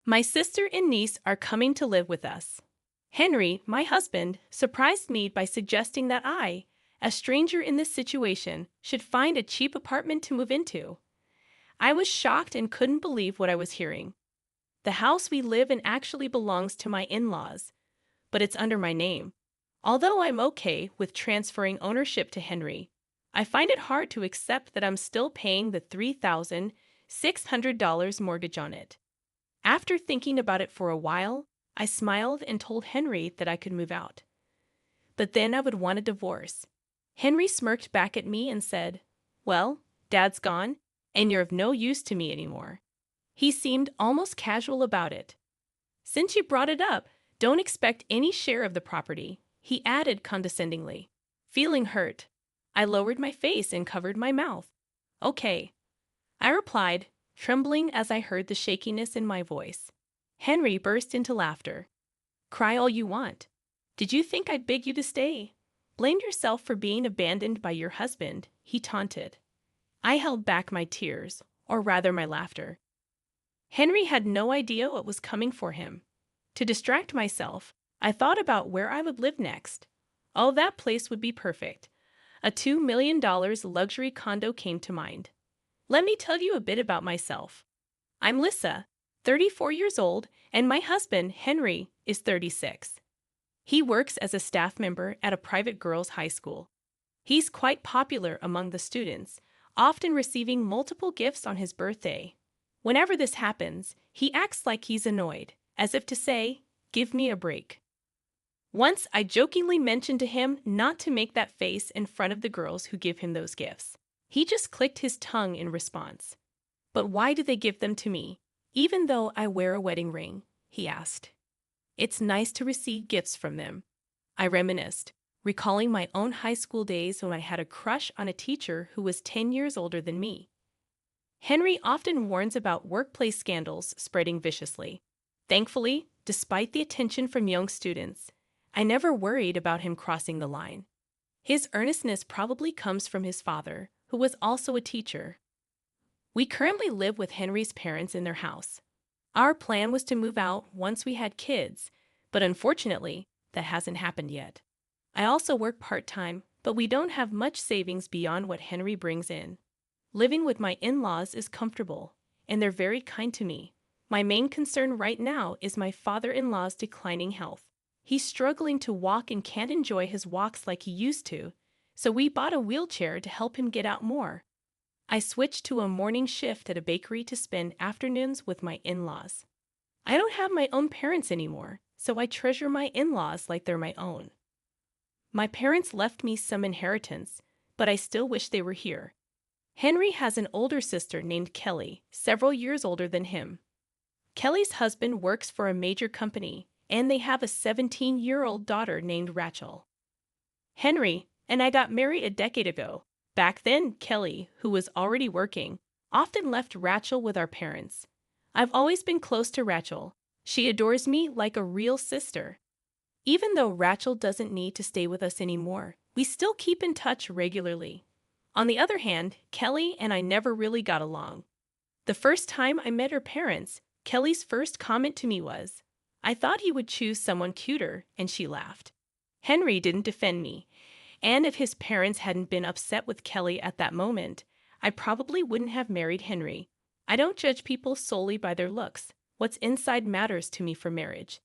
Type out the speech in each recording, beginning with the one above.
My sister and niece are coming to live with us. Henry, my husband, surprised me by suggesting that I, a stranger in this situation, should find a cheap apartment to move into. I was shocked and couldn't believe what I was hearing. The house we live in actually belongs to my in-laws, but it's under my name. Although I'm okay with transferring ownership to Henry, I find it hard to accept that I'm still paying the $3,600 mortgage on it. After thinking about it for a while, I smiled and told Henry that I could move out. But then I would want a divorce. Henry smirked back at me and said, "Well, Dad's gone, and you're of no use to me anymore." He seemed almost casual about it. "Since you brought it up, don't expect any share of the property," he added condescendingly. Feeling hurt, I lowered my face and covered my mouth. "Okay," I replied, trembling as I heard the shakiness in my voice. Henry burst into laughter. "Cry all you want. Did you think I'd beg you to stay? Blame yourself for being abandoned by your husband," he taunted. I held back my tears, or rather my laughter. Henry had no idea what was coming for him. To distract myself, I thought about where I would live next. Oh, that place would be perfect. A $2 million luxury condo came to mind. Let me tell you a bit about myself. I'm Lisa, 34 years old, and my husband, Henry, is 36. He works as a staff member at a private girls' high school. He's quite popular among the students, often receiving multiple gifts on his birthday. Whenever this happens, he acts like he's annoyed, as if to say, "Give me a break." Once I jokingly mentioned to him not to make that face in front of the girls who give him those gifts. He just clicked his tongue in response. "But why do they give them to me, even though I wear a wedding ring?" he asked. "It's nice to receive gifts from them," I reminisced, recalling my own high school days when I had a crush on a teacher who was 10 years older than me. Henry often warns about workplace scandals spreading viciously. Thankfully, despite the attention from young students, I never worried about him crossing the line. His earnestness probably comes from his father, who was also a teacher. We currently live with Henry's parents in their house. Our plan was to move out once we had kids, but unfortunately, that hasn't happened yet. I also work part-time, but we don't have much savings beyond what Henry brings in. Living with my in-laws is comfortable, and they're very kind to me. My main concern right now is my father-in-law's declining health. He's struggling to walk and can't enjoy his walks like he used to, so we bought a wheelchair to help him get out more. I switched to a morning shift at a bakery to spend afternoons with my in-laws. I don't have my own parents anymore, so I treasure my in-laws like they're my own. My parents left me some inheritance, but I still wish they were here. Henry has an older sister named Kelly, several years older than him. Kelly's husband works for a major company, and they have a 17-year-old daughter named Rachel. Henry and I got married a decade ago. Back then, Kelly, who was already working, often left Rachel with our parents. I've always been close to Rachel. She adores me like a real sister. Even though Rachel doesn't need to stay with us anymore, we still keep in touch regularly. On the other hand, Kelly and I never really got along. The first time I met her parents, Kelly's first comment to me was, "I thought he would choose someone cuter," and she laughed. Henry didn't defend me, and if his parents hadn't been upset with Kelly at that moment, I probably wouldn't have married Henry. I don't judge people solely by their looks. What's inside matters to me for marriage.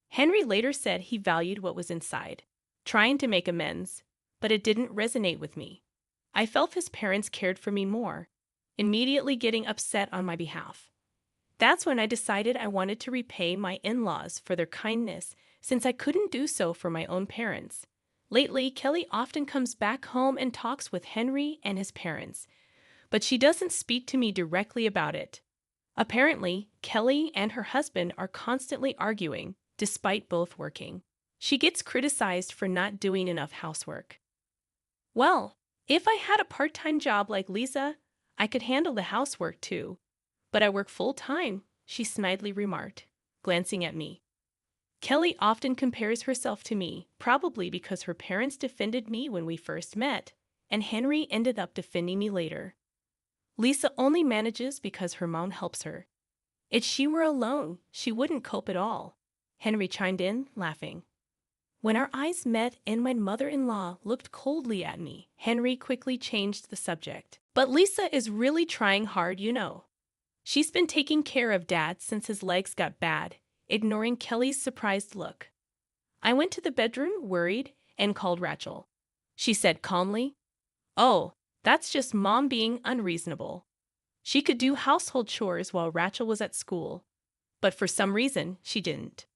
Henry later said he valued what was inside, trying to make amends, but it didn't resonate with me. I felt his parents cared for me more, immediately getting upset on my behalf. That's when I decided I wanted to repay my in-laws for their kindness, since I couldn't do so for my own parents. Lately, Kelly often comes back home and talks with Henry and his parents, but she doesn't speak to me directly about it. Apparently, Kelly and her husband are constantly arguing, despite both working. She gets criticized for not doing enough housework. "Well, if I had a part-time job like Lisa, I could handle the housework too. But I work full-time," she snidely remarked, glancing at me. Kelly often compares herself to me, probably because her parents defended me when we first met, and Henry ended up defending me later. Lisa only manages because her mom helps her. If she were alone, she wouldn't cope at all, Henry chimed in, laughing. When our eyes met and my mother-in-law looked coldly at me, Henry quickly changed the subject. But Lisa is really trying hard, you know. She's been taking care of Dad since his legs got bad, ignoring Kelly's surprised look. I went to the bedroom, worried, and called Rachel. She said calmly, "Oh, that's just Mom being unreasonable." She could do household chores while Rachel was at school, but for some reason, she didn't.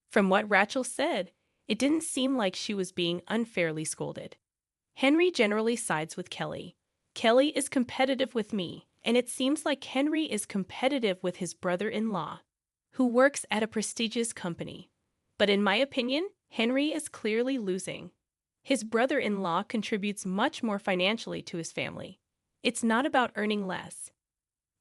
From what Rachel said, it didn't seem like she was being unfairly scolded. Henry generally sides with Kelly. Kelly is competitive with me, and it seems like Henry is competitive with his brother-in-law, who works at a prestigious company. But in my opinion, Henry is clearly losing. His brother-in-law contributes much more financially to his family. It's not about earning less.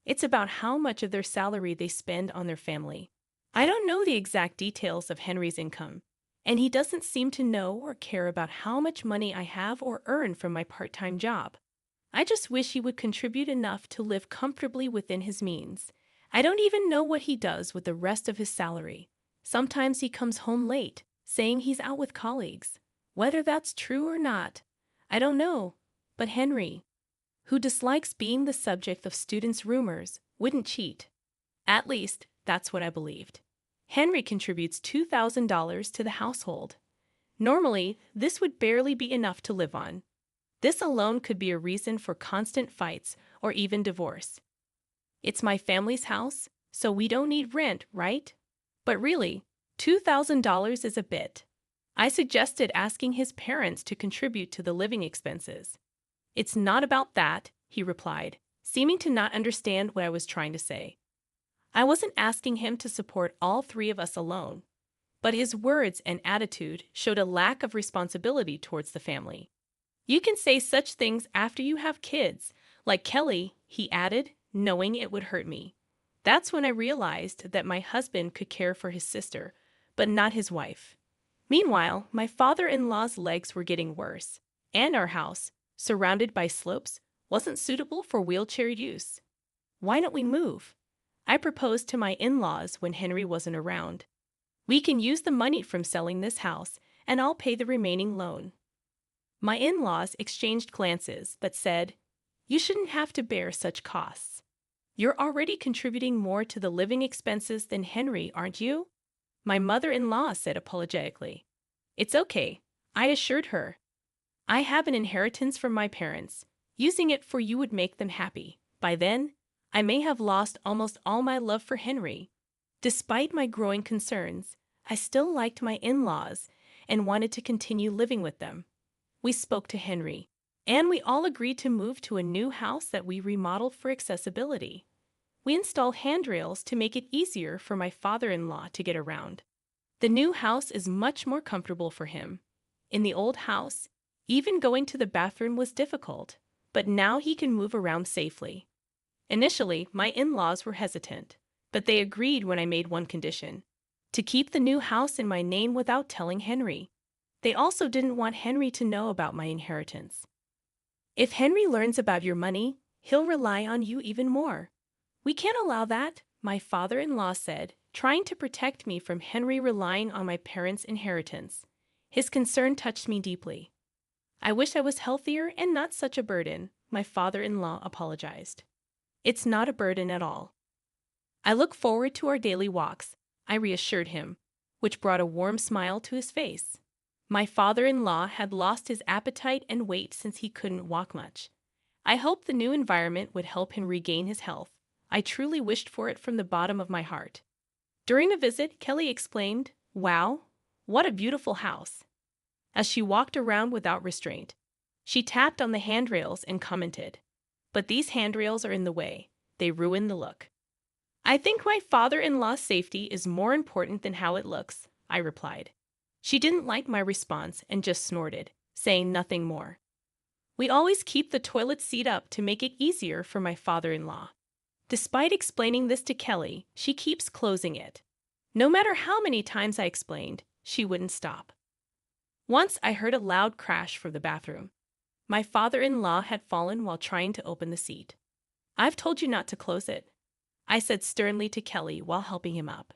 It's about how much of their salary they spend on their family. I don't know the exact details of Henry's income, and he doesn't seem to know or care about how much money I have or earn from my part-time job. I just wish he would contribute enough to live comfortably within his means. I don't even know what he does with the rest of his salary. Sometimes he comes home late, saying he's out with colleagues. Whether that's true or not, I don't know. But Henry, who dislikes being the subject of students' rumors, wouldn't cheat. At least, that's what I believed. Henry contributes $2,000 to the household. Normally, this would barely be enough to live on. This alone could be a reason for constant fights or even divorce. It's my family's house, so we don't need rent, right? But really, $2,000 is a bit. I suggested asking his parents to contribute to the living expenses. "It's not about that," he replied, seeming to not understand what I was trying to say. I wasn't asking him to support all three of us alone, but his words and attitude showed a lack of responsibility towards the family. "You can say such things after you have kids, like Kelly," he added, knowing it would hurt me. That's when I realized that my husband could care for his sister, but not his wife. Meanwhile, my father-in-law's legs were getting worse, and our house, surrounded by slopes, wasn't suitable for wheelchair use. "Why don't we move?" I proposed to my in-laws when Henry wasn't around. "We can use the money from selling this house, and I'll pay the remaining loan." My in-laws exchanged glances, but said, "You shouldn't have to bear such costs. You're already contributing more to the living expenses than Henry, aren't you?" My mother-in-law said apologetically. "It's okay," I assured her. "I have an inheritance from my parents. Using it for you would make them happy. By then, I may have lost almost all my love for Henry." Despite my growing concerns, I still liked my in-laws and wanted to continue living with them. We spoke to Henry, and we all agreed to move to a new house that we remodeled for accessibility. We installed handrails to make it easier for my father-in-law to get around. The new house is much more comfortable for him. In the old house, even going to the bathroom was difficult, but now he can move around safely. Initially, my in-laws were hesitant, but they agreed when I made one condition: to keep the new house in my name without telling Henry. They also didn't want Henry to know about my inheritance. "If Henry learns about your money, he'll rely on you even more." "We can't allow that," my father-in-law said, trying to protect me from Henry relying on my parents' inheritance. His concern touched me deeply. "I wish I was healthier and not such a burden," my father-in-law apologized. "It's not a burden at all. I look forward to our daily walks," I reassured him, which brought a warm smile to his face. My father-in-law had lost his appetite and weight since he couldn't walk much. I hoped the new environment would help him regain his health. I truly wished for it from the bottom of my heart. During the visit, Kelly exclaimed, "Wow, what a beautiful house," as she walked around without restraint. She tapped on the handrails and commented, "But these handrails are in the way. They ruin the look." "I think my father-in-law's safety is more important than how it looks," I replied. She didn't like my response and just snorted, saying nothing more. We always keep the toilet seat up to make it easier for my father-in-law. Despite explaining this to Kelly, she keeps closing it. No matter how many times I explained, she wouldn't stop. Once I heard a loud crash from the bathroom. My father-in-law had fallen while trying to open the seat. "I've told you not to close it." I said sternly to Kelly while helping him up.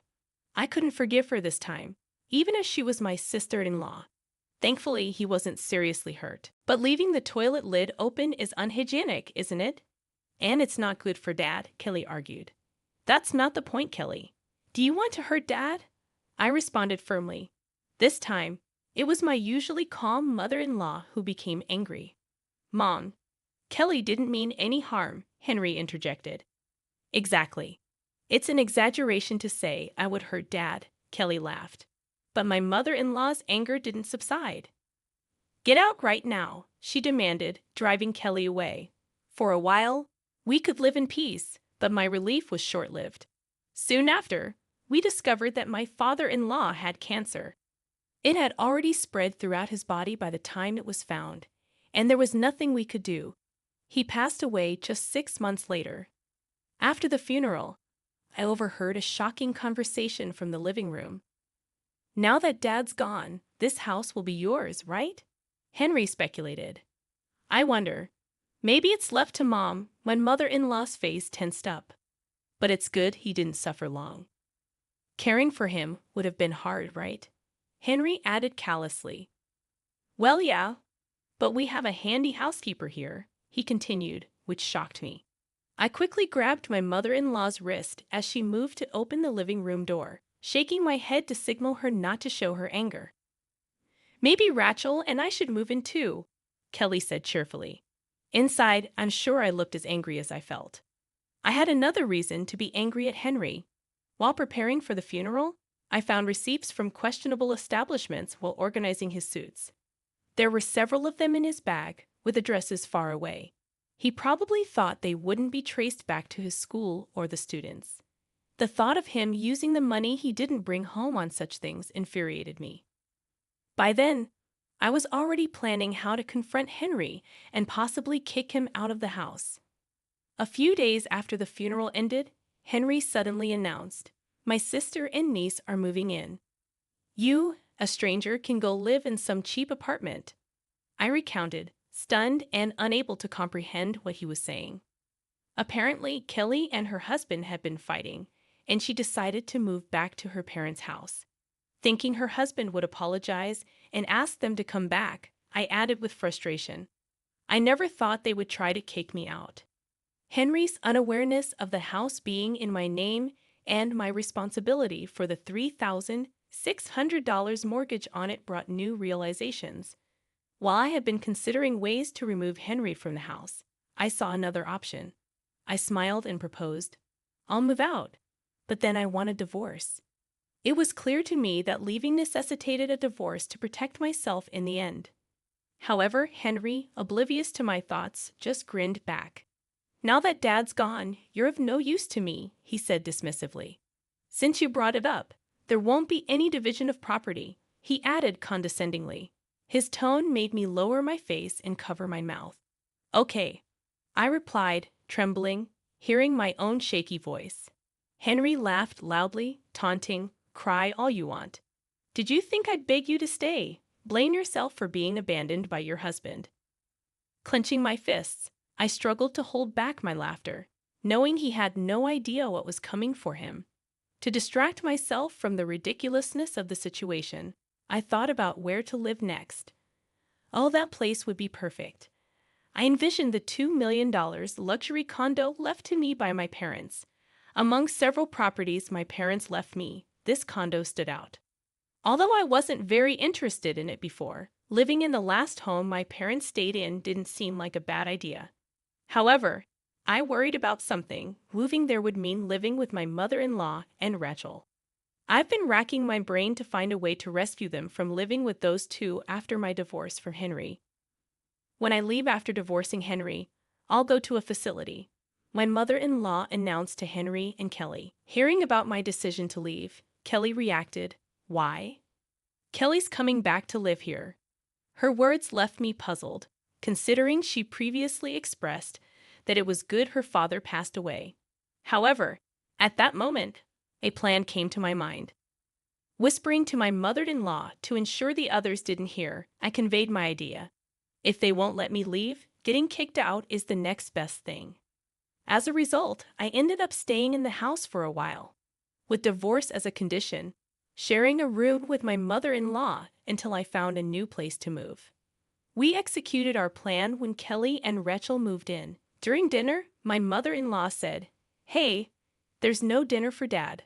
I couldn't forgive her this time, even as she was my sister-in-law. Thankfully, he wasn't seriously hurt. But leaving the toilet lid open is unhygienic, isn't it? And it's not good for Dad, Kelly argued. That's not the point, Kelly. Do you want to hurt Dad? I responded firmly. This time, it was my usually calm mother-in-law who became angry. Mom, Kelly didn't mean any harm, Henry interjected. Exactly. It's an exaggeration to say I would hurt Dad, Kelly laughed. But my mother-in-law's anger didn't subside. Get out right now, she demanded, driving Kelly away. For a while, we could live in peace, but my relief was short-lived. Soon after, we discovered that my father-in-law had cancer. It had already spread throughout his body by the time it was found, and there was nothing we could do. He passed away just 6 months later. After the funeral, I overheard a shocking conversation from the living room. Now that Dad's gone, this house will be yours, right? Henry speculated. I wonder. Maybe it's left to Mom when mother-in-law's face tensed up. But it's good he didn't suffer long. Caring for him would have been hard, right? Henry added callously. Well, yeah, but we have a handy housekeeper here, he continued, which shocked me. I quickly grabbed my mother-in-law's wrist as she moved to open the living room door, shaking my head to signal her not to show her anger. Maybe Rachel and I should move in too, Kelly said cheerfully. Inside, I'm sure I looked as angry as I felt. I had another reason to be angry at Henry. While preparing for the funeral, I found receipts from questionable establishments while organizing his suits. There were several of them in his bag, with addresses far away. He probably thought they wouldn't be traced back to his school or the students. The thought of him using the money he didn't bring home on such things infuriated me. By then, I was already planning how to confront Henry and possibly kick him out of the house. A few days after the funeral ended, Henry suddenly announced, "My sister and niece are moving in. You, a stranger, can go live in some cheap apartment." I recounted, stunned and unable to comprehend what he was saying. Apparently, Kelly and her husband had been fighting, and she decided to move back to her parents' house. Thinking her husband would apologize and ask them to come back, I added with frustration, I never thought they would try to kick me out. Henry's unawareness of the house being in my name and my responsibility for the $3,600 mortgage on it brought new realizations. While I had been considering ways to remove Henry from the house, I saw another option. I smiled and proposed, I'll move out, but then I want a divorce. It was clear to me that leaving necessitated a divorce to protect myself in the end. However, Henry, oblivious to my thoughts, just grinned back. Now that Dad's gone, you're of no use to me, he said dismissively. Since you brought it up, there won't be any division of property, he added condescendingly. His tone made me lower my face and cover my mouth. Okay, I replied, trembling, hearing my own shaky voice. Henry laughed loudly, taunting, cry all you want. Did you think I'd beg you to stay? Blame yourself for being abandoned by your husband. Clenching my fists, I struggled to hold back my laughter, knowing he had no idea what was coming for him. To distract myself from the ridiculousness of the situation, I thought about where to live next. Oh, that place would be perfect. I envisioned the $2 million luxury condo left to me by my parents. Among several properties my parents left me, this condo stood out. Although I wasn't very interested in it before, living in the last home my parents stayed in didn't seem like a bad idea. However, I worried about something. Moving there would mean living with my mother-in-law and Rachel. I've been racking my brain to find a way to rescue them from living with those two after my divorce from Henry. When I leave after divorcing Henry, I'll go to a facility. My mother-in-law announced to Henry and Kelly. Hearing about my decision to leave, Kelly reacted, "Why?" "Kelly's coming back to live here." Her words left me puzzled, considering she previously expressed that it was good her father passed away. However, at that moment, a plan came to my mind. Whispering to my mother-in-law to ensure the others didn't hear, I conveyed my idea. If they won't let me leave, getting kicked out is the next best thing. As a result, I ended up staying in the house for a while, with divorce as a condition, sharing a room with my mother-in-law until I found a new place to move. We executed our plan when Kelly and Rachel moved in. During dinner, my mother-in-law said, "Hey, there's no dinner for Dad,"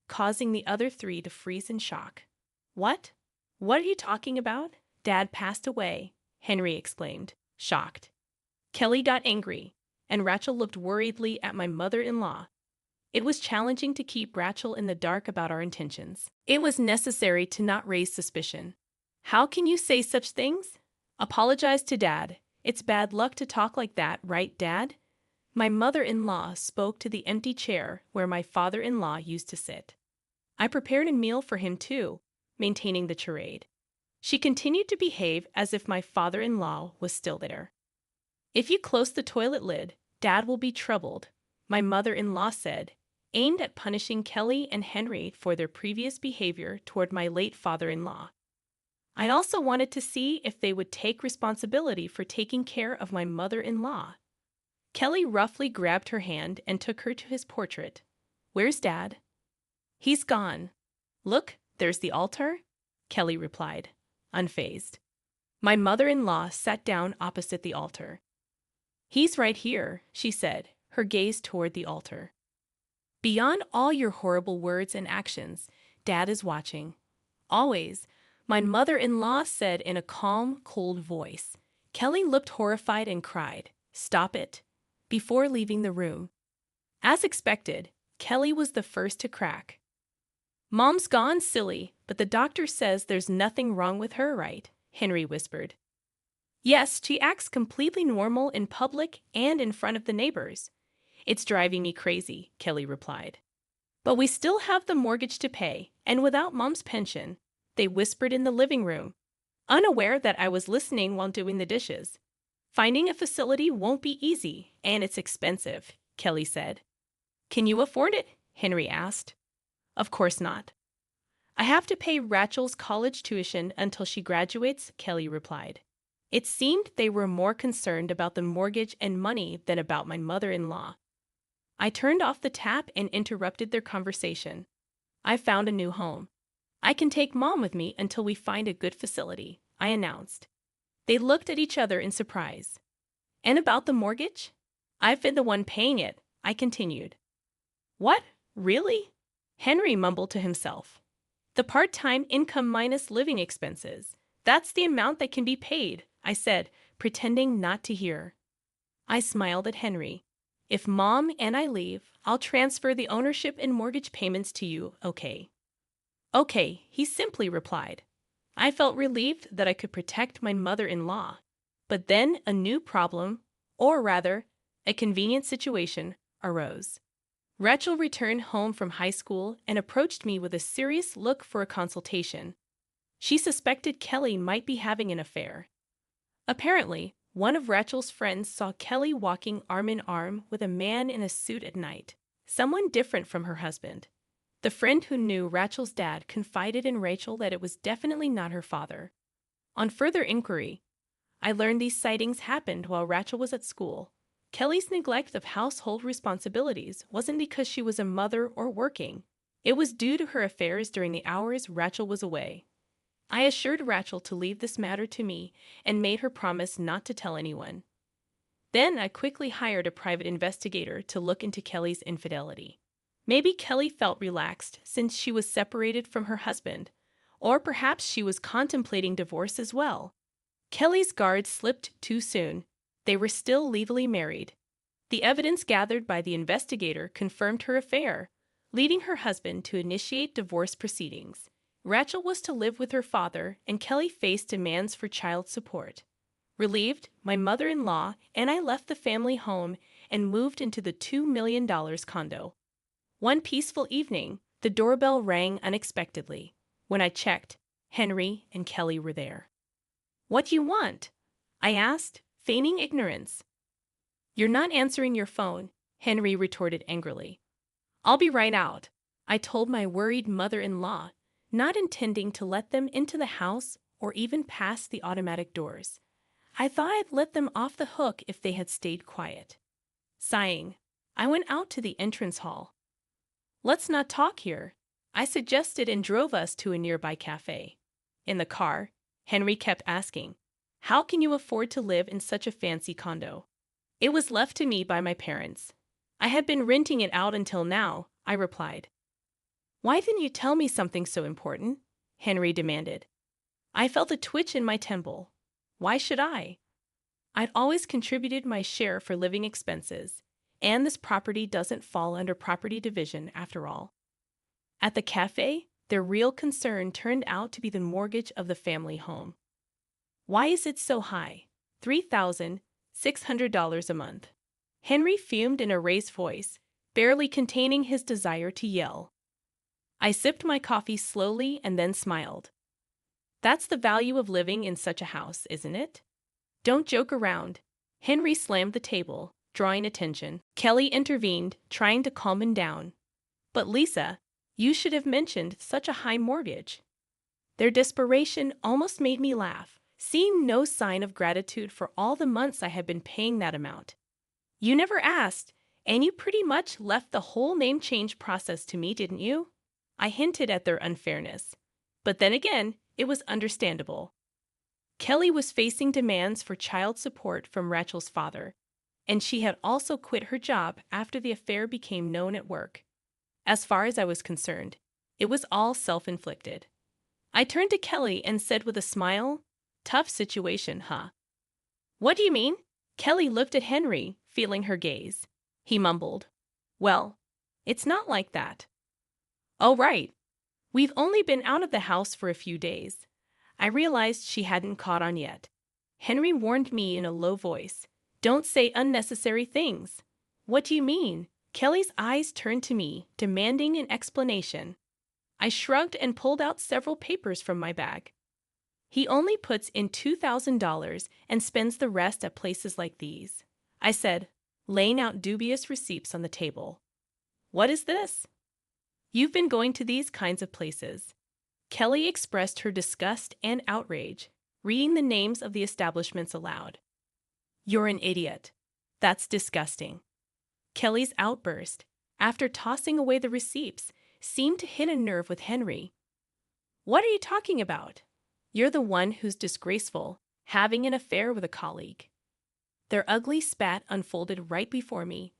causing the other three to freeze in shock. "What? What are you talking about?" "Dad passed away," Henry exclaimed, shocked. Kelly got angry, and Rachel looked worriedly at my mother-in-law. It was challenging to keep Rachel in the dark about our intentions. It was necessary to not raise suspicion. "How can you say such things?" "Apologize to Dad. It's bad luck to talk like that, right, Dad?" My mother-in-law spoke to the empty chair where my father-in-law used to sit. I prepared a meal for him too, maintaining the charade. She continued to behave as if my father-in-law was still there. "If you close the toilet lid, Dad will be troubled," my mother-in-law said, aimed at punishing Kelly and Henry for their previous behavior toward my late father-in-law. I also wanted to see if they would take responsibility for taking care of my mother-in-law. Kelly roughly grabbed her hand and took her to his portrait. "Where's Dad?" "He's gone. Look, there's the altar," Kelly replied, unfazed. My mother-in-law sat down opposite the altar. "He's right here," she said, her gaze toward the altar. "Beyond all your horrible words and actions, Dad is watching. Always," my mother-in-law said in a calm, cold voice. Kelly looked horrified and cried, "Stop it," before leaving the room. As expected, Kelly was the first to crack. "Mom's gone, silly, but the doctor says there's nothing wrong with her, right?" Henry whispered. "Yes, she acts completely normal in public and in front of the neighbors." "It's driving me crazy," Kelly replied. "But we still have the mortgage to pay, and without Mom's pension," they whispered in the living room, unaware that I was listening while doing the dishes. "Finding a facility won't be easy, and it's expensive," Kelly said. "Can you afford it?" Henry asked. "Of course not." "I have to pay Rachel's college tuition until she graduates," Kelly replied. It seemed they were more concerned about the mortgage and money than about my mother-in-law. I turned off the tap and interrupted their conversation. "I found a new home. I can take Mom with me until we find a good facility," I announced. They looked at each other in surprise. "And about the mortgage?" "I've been the one paying it," I continued. "What? Really?" Henry mumbled to himself. "The part-time income minus living expenses. That's the amount that can be paid," I said, pretending not to hear. I smiled at Henry. "If Mom and I leave, I'll transfer the ownership and mortgage payments to you, okay?" "Okay," he simply replied. I felt relieved that I could protect my mother-in-law. But then a new problem, or rather, a convenient situation, arose. Rachel returned home from high school and approached me with a serious look for a consultation. She suspected Kelly might be having an affair. Apparently, one of Rachel's friends saw Kelly walking arm in arm with a man in a suit at night, someone different from her husband. The friend who knew Rachel's dad confided in Rachel that it was definitely not her father. On further inquiry, I learned these sightings happened while Rachel was at school. Kelly's neglect of household responsibilities wasn't because she was a mother or working. It was due to her affairs during the hours Rachel was away. I assured Rachel to leave this matter to me and made her promise not to tell anyone. Then I quickly hired a private investigator to look into Kelly's infidelity. Maybe Kelly felt relaxed since she was separated from her husband, or perhaps she was contemplating divorce as well. Kelly's guard slipped too soon. They were still legally married. The evidence gathered by the investigator confirmed her affair, leading her husband to initiate divorce proceedings. Rachel was to live with her father, and Kelly faced demands for child support. Relieved, my mother-in-law and I left the family home and moved into the $2 million condo. One peaceful evening, the doorbell rang unexpectedly. When I checked, Henry and Kelly were there. "What do you want?" I asked, feigning ignorance. "You're not answering your phone," Henry retorted angrily. "I'll be right out," I told my worried mother-in-law, not intending to let them into the house or even past the automatic doors. I thought I'd let them off the hook if they had stayed quiet. Sighing, I went out to the entrance hall. "Let's not talk here," I suggested and drove us to a nearby cafe. In the car, Henry kept asking, "How can you afford to live in such a fancy condo?" "It was left to me by my parents. I had been renting it out until now," I replied. "Why didn't you tell me something so important?" Henry demanded. I felt a twitch in my temple. Why should I? I'd always contributed my share for living expenses, and this property doesn't fall under property division after all. At the cafe, their real concern turned out to be the mortgage of the family home. "Why is it so high? $3,600 a month." Henry fumed in a raised voice, barely containing his desire to yell. I sipped my coffee slowly and then smiled. "That's the value of living in such a house, isn't it? Don't joke around." Henry slammed the table, drawing attention. Kelly intervened, trying to calm him down. "But Lisa, you should have mentioned such a high mortgage." Their desperation almost made me laugh, seeing no sign of gratitude for all the months I had been paying that amount. "You never asked, and you pretty much left the whole name change process to me, didn't you?" I hinted at their unfairness. But then again, it was understandable. Kelly was facing demands for child support from Rachel's father, and she had also quit her job after the affair became known at work. As far as I was concerned, it was all self-inflicted. I turned to Kelly and said with a smile, "Tough situation, huh?" "What do you mean?" Kelly looked at Henry, feeling her gaze. He mumbled, "Well, it's not like that." "Oh, right. We've only been out of the house for a few days." I realized she hadn't caught on yet. Henry warned me in a low voice, "Don't say unnecessary things." "What do you mean?" Kelly's eyes turned to me, demanding an explanation. I shrugged and pulled out several papers from my bag. "He only puts in $2,000 and spends the rest at places like these," I said, laying out dubious receipts on the table. "What is this?" "You've been going to these kinds of places." Kelly expressed her disgust and outrage, reading the names of the establishments aloud. "You're an idiot. That's disgusting." Kelly's outburst, after tossing away the receipts, seemed to hit a nerve with Henry. "What are you talking about? You're the one who's disgraceful, having an affair with a colleague." Their ugly spat unfolded right before me,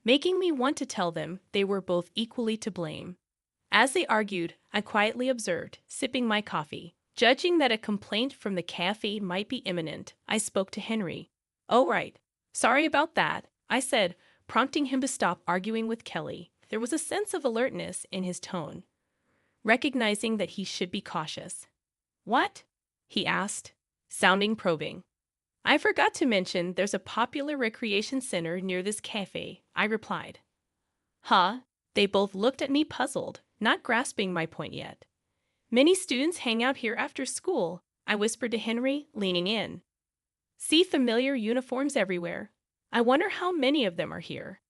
making me want to tell them they were both equally to blame. As they argued, I quietly observed, sipping my coffee. Judging that a complaint from the cafe might be imminent, I spoke to Henry. "Oh, right. Sorry about that," I said, prompting him to stop arguing with Kelly. There was a sense of alertness in his tone, recognizing that he should be cautious. "What?" he asked, sounding probing. "I forgot to mention there's a popular recreation center near this cafe," I replied. "Huh?" They both looked at me puzzled, not grasping my point yet. "Many students hang out here after school," I whispered to Henry, leaning in. "See familiar uniforms everywhere. I wonder how many of them are here."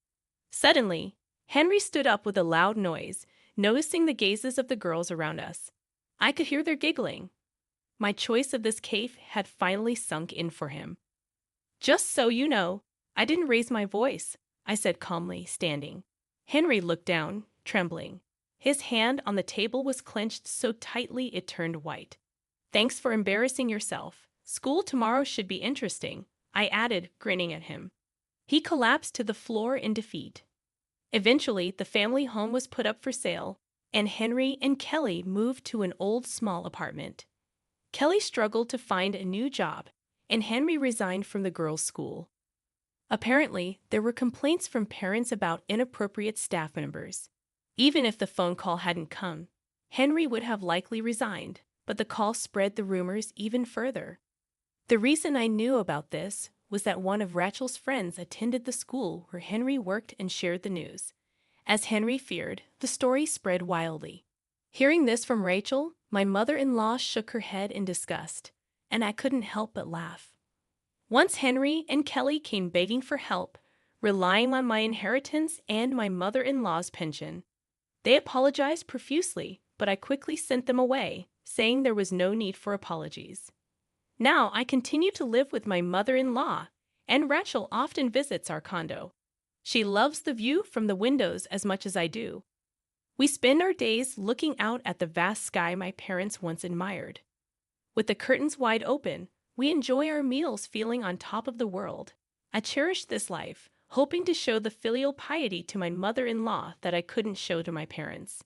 Suddenly, Henry stood up with a loud noise, noticing the gazes of the girls around us. I could hear their giggling. My choice of this cafe had finally sunk in for him. "Just so you know, I didn't raise my voice," I said calmly, standing. Henry looked down, trembling. His hand on the table was clenched so tightly it turned white. "Thanks for embarrassing yourself. School tomorrow should be interesting," I added, grinning at him. He collapsed to the floor in defeat. Eventually, the family home was put up for sale, and Henry and Kelly moved to an old small apartment. Kelly struggled to find a new job, and Henry resigned from the girls' school. Apparently, there were complaints from parents about inappropriate staff members. Even if the phone call hadn't come, Henry would have likely resigned, but the call spread the rumors even further. The reason I knew about this was that one of Rachel's friends attended the school where Henry worked and shared the news. As Henry feared, the story spread wildly. Hearing this from Rachel, my mother-in-law shook her head in disgust, and I couldn't help but laugh. Once Henry and Kelly came begging for help, relying on my inheritance and my mother-in-law's pension. They apologized profusely, but I quickly sent them away, saying there was no need for apologies. Now I continue to live with my mother-in-law, and Rachel often visits our condo. She loves the view from the windows as much as I do. We spend our days looking out at the vast sky my parents once admired. With the curtains wide open, we enjoy our meals feeling on top of the world. I cherish this life, hoping to show the filial piety to my mother-in-law that I couldn't show to my parents.